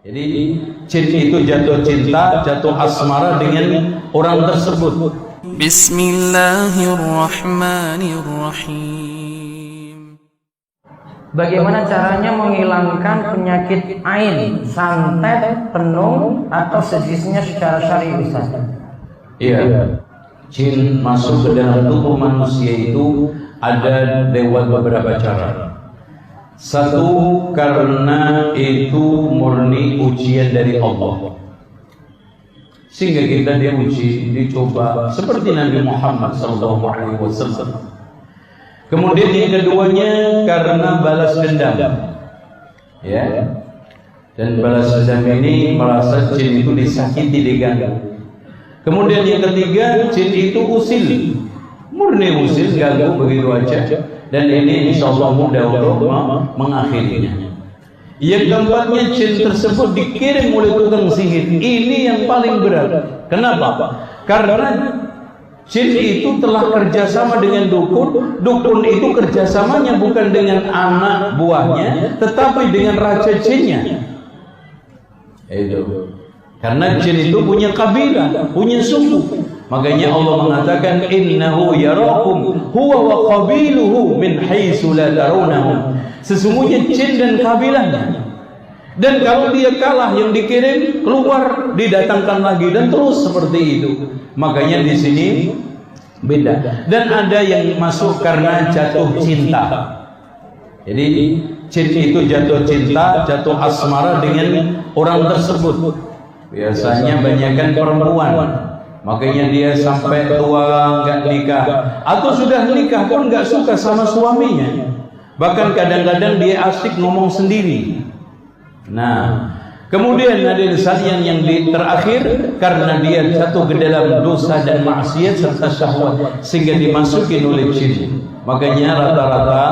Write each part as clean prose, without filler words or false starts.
Jadi jin itu jatuh cinta, jatuh asmara dengan orang tersebut. Bismillahirrahmanirrahim. Bagaimana caranya menghilangkan penyakit ain, santet, tenung atau sejenisnya secara syar'i, Ustaz? Iya, jin masuk ke dalam tubuh manusia itu ada lewat beberapa cara. Satu, karena itu murni ujian dari Allah, sehingga kita diuji, dicoba seperti Nabi Muhammad SAW. Kemudian yang keduanya karena balas dendam, ya. Dan balas dendam ini merasa jin itu disakiti, diganggu. Kemudian yang ketiga, jin itu usil, murni usil, ganggu begitu aja. Dan ini insya Allah mudah untuk mengakhirinya. Yang keempatnya, jin tersebut dikirim oleh tukang sihir. Ini yang paling berat. Kenapa? Karena jin itu telah kerjasama dengan dukun. Dukun itu kerjasamanya bukan dengan anak buahnya, tetapi dengan raja jinnya. Itu. Karena jin itu punya kabilah, punya suku. Makanya Allah mengatakan innahu yarakum huwa wa qabiluhu min haitsu la tarawnahum. Sesungguhnya jin dan kabilahnya. Dan kalau dia kalah, yang dikirim keluar, didatangkan lagi, dan terus seperti itu. Makanya di sini beda. Dan ada yang masuk karena jatuh cinta. Jadi jin itu jatuh cinta, jatuh asmara dengan orang tersebut. Biasanya banyakkan perempuan. Makanya dia sampai tua nggak nikah, atau sudah nikah pun nggak suka sama suaminya. Bahkan kadang-kadang dia asik ngomong sendiri. Nah, kemudian ada sekalian yang terakhir karena dia jatuh ke dalam dosa dan maksiat serta syahwat sehingga dimasukin oleh jin. Makanya rata-rata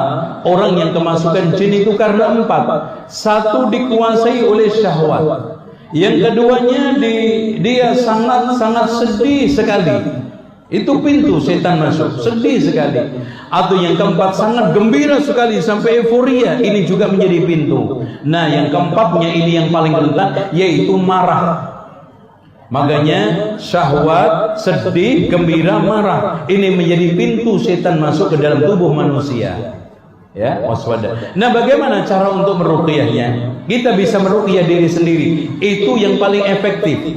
orang yang kemasukan jin itu karena empat. Satu, dikuasai oleh syahwat. Yang keduanya dia sangat sedih sekali. Itu pintu setan masuk, sedih sekali. Atau yang keempat, sangat gembira sekali sampai euforia. Ini juga menjadi pintu. Nah, yang keempatnya ini yang paling rentan, yaitu marah. Makanya syahwat, sedih, gembira, marah. Ini menjadi pintu setan masuk ke dalam tubuh manusia. Ya, waspada. Nah, bagaimana cara untuk meruqyahnya? Kita bisa meruqyah diri sendiri. Itu yang paling efektif.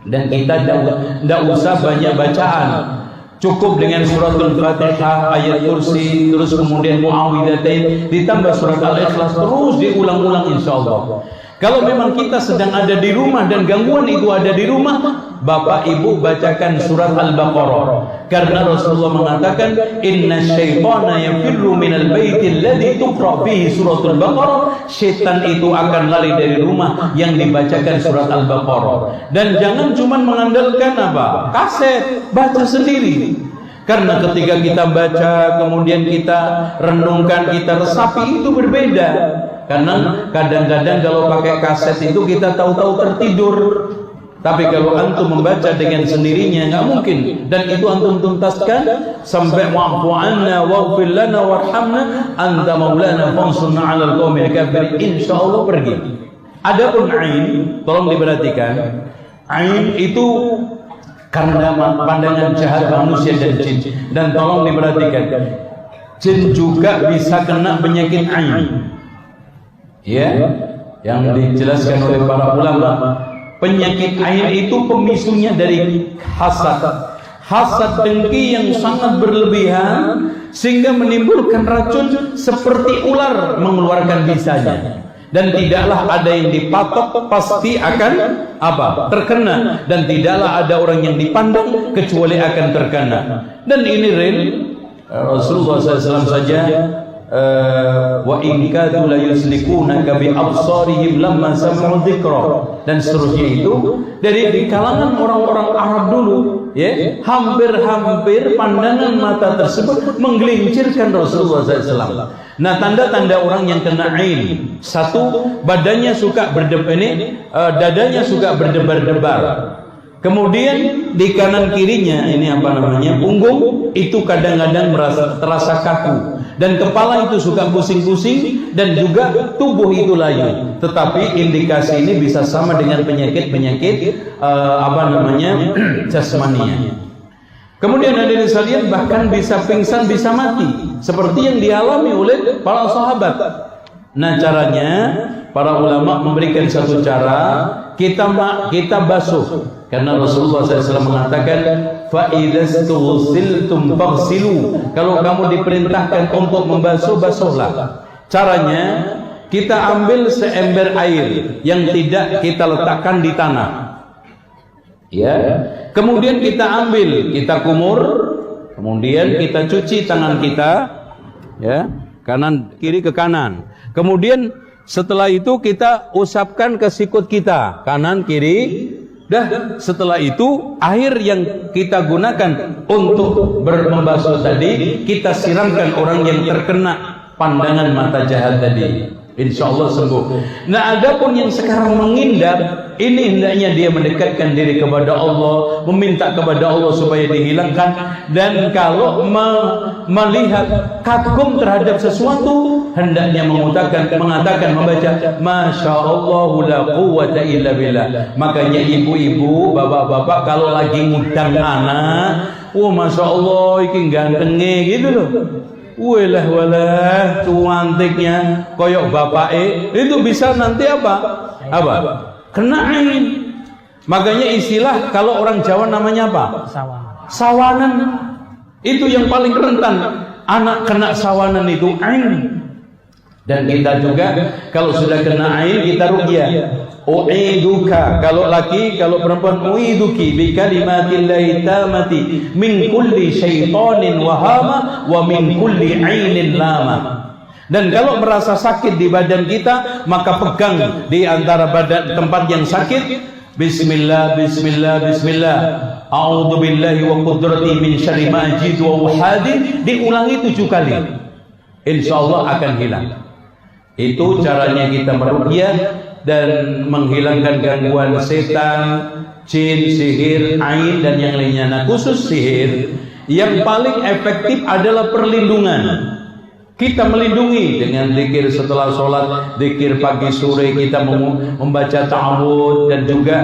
Dan kita tidak usah banyak bacaan. Cukup dengan suratul Fatihah, ayat kursi, terus kemudian muawwidzatain, ditambah surat Al-Ikhlas, terus diulang-ulang insyaallah. Kalau memang kita sedang ada di rumah dan gangguan itu ada di rumah, Bapak Ibu bacakan surat Al-Baqarah. Karena Rasulullah mengatakan, inna syaitana yafirru minal baiti alladhi tuqra fihi suratul Baqarah. Syaitan itu akan lari dari rumah yang dibacakan surat Al-Baqarah. Dan jangan cuma mengandalkan apa? Kaset, baca sendiri. Karena ketika kita baca, kemudian kita renungkan, kita resapi, itu berbeda. Karena kadang-kadang kalau pakai kaset itu kita tahu-tahu tertidur. Tapi kalau antum membaca dengan sendirinya nggak mungkin. Dan itu antum tuntaskan sampai wa'fu anna waghfir lana warhamna anta maulana fansurna 'alal qaumil kafirin. Insyaallah pergi. Adapun ain, tolong diperhatikan. Ain itu karena pandangan jahat manusia dan jin. Dan tolong diperhatikan, jin juga bisa kena penyakit ain. Ya, yang dijelaskan oleh para ulama, penyakit ain itu pemisunya dari hasad. Hasad, dengki yang sangat berlebihan sehingga menimbulkan racun seperti ular mengeluarkan bisanya. Dan tidaklah ada yang dipatok, pasti akan apa? Terkena. Dan tidaklah ada orang yang dipandang kecuali akan terkena. Dan ini real. Rasulullah SAW saja wa in kadu la yuslikunaka bi absarihim lamma sami'u dzikra, dan seterusnya. Itu dari di kalangan orang-orang Arab dulu, ya, hampir-hampir pandangan mata tersebut menggelincirkan Rasulullah SAW. Nah, tanda-tanda orang yang kena ain, satu, badannya suka berdebar, dadanya suka berdebar-debar. Kemudian di kanan kirinya ini apa namanya, punggung itu kadang-kadang terasa kaku, dan kepala itu suka pusing-pusing, dan juga tubuh itu layu. Tetapi indikasi ini bisa sama dengan penyakit-penyakit apa namanya jasmania. Kemudian hadirin sekalian, bahkan bisa pingsan, bisa mati, seperti yang dialami oleh para sahabat. Nah, caranya para ulama memberikan satu cara, kita basuh, karena Rasulullah SAW mengatakan, fa'idastughsiltum faghsilu, kalau kamu diperintahkan untuk membasuh, basuhlah. Caranya, kita ambil seember air yang tidak kita letakkan di tanah, ya. Kemudian kita ambil, kita kumur, kemudian kita cuci tangan kita, ya, kanan kiri ke kanan. Kemudian setelah itu kita usapkan ke sikut kita, kanan kiri. Dah, setelah itu air yang kita gunakan untuk membasuh tadi kita siramkan orang yang terkena pandangan mata jahat tadi. Insya Allah sembuh. Nah, adapun yang sekarang menghindar, ini hendaknya dia mendekatkan diri kepada Allah, meminta kepada Allah supaya dihilangkan. Dan kalau melihat kagum terhadap sesuatu, hendaknya mengatakan, membaca Masya Allah la quwwata illa billah. Makanya ibu-ibu, bapak-bapak kalau lagi ngudang anak, Masya Allah iki gantenge gitu loh. Walah cuantiknya koyok bapake, itu bisa nanti apa? Kena ain. Makanya istilah kalau orang Jawa namanya apa? Sawanan. Itu yang paling rentan. Anak kena sawanan itu ain. Dan kita juga kalau sudah kena ain kita ruqyah. U'iduka, kalau laki, kalau perempuan, u'iduki bi kalimatillahi tamati min kulli syaitanin wahama wa min kulli ainin lama. Dan kalau merasa sakit di badan kita, maka pegang di antara badan tempat yang sakit, bismillah, bismillah, bismillah, a'udzu billahi wa qudrati min syarri ma ajidu wa uhadi, diulangi 7 kali, insyaallah akan hilang. Itu caranya kita meruqyah dan menghilangkan gangguan setan, jin, sihir, ain, dan yang lainnya. Nah, khusus sihir, yang paling efektif adalah perlindungan. Kita melindungi dengan zikir setelah sholat, zikir pagi sore, kita membaca ta'awudz, dan juga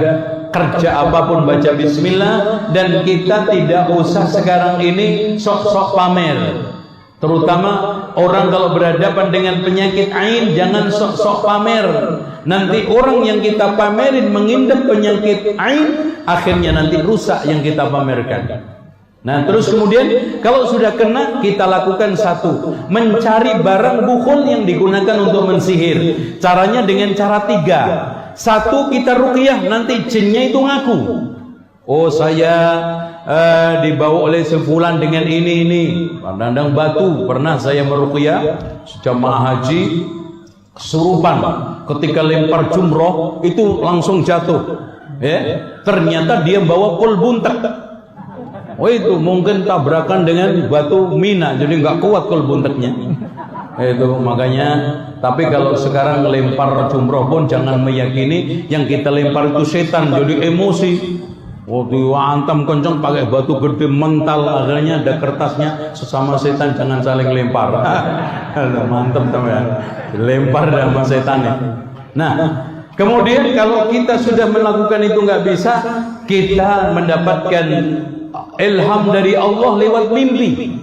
kerja apapun baca bismillah. Dan kita tidak usah sekarang ini sok-sok pamer. Terutama orang kalau berhadapan dengan penyakit ain, jangan sok-sok pamer. Nanti orang yang kita pamerin mengidap penyakit ain, akhirnya nanti rusak yang kita pamerkan. Nah, terus kemudian kalau sudah kena, kita lakukan satu, mencari barang bukhul yang digunakan untuk mensihir. Caranya dengan cara 3. 1, kita ruqyah, nanti jinnya itu ngaku, oh saya dibawa oleh sefulan dengan ini. Pandang batu pernah saya meruqyah jamaah haji kesurupan, ketika lempar jumroh itu langsung jatuh, ya. Ternyata dia bawa kul buntek. Oh, itu mungkin tabrakan dengan batu Mina, jadi nggak kuat kul bunteknya. Itu makanya. Tapi kalau sekarang lempar jumroh pun jangan meyakini yang kita lempar itu setan, jadi emosi. Waktu antam kenceng pakai batu gede mental, akhirnya ada kertasnya, sesama setan jangan saling lempar. Mantap teman, lempar sama setan ya. Nah, kemudian kalau kita sudah melakukan itu nggak bisa, kita mendapatkan ilham dari Allah lewat mimpi.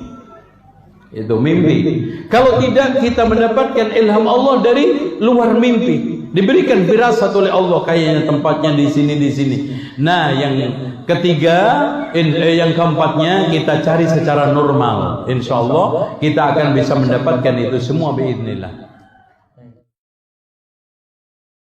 Itu mimpi. Kalau tidak, kita mendapatkan ilham Allah dari luar mimpi. Diberikan firasat oleh Allah, kayaknya tempatnya di sini, di sini. Nah, yang ketiga, yang keempatnya kita cari secara normal. Insya Allah kita akan bisa mendapatkan itu semua biidznillah.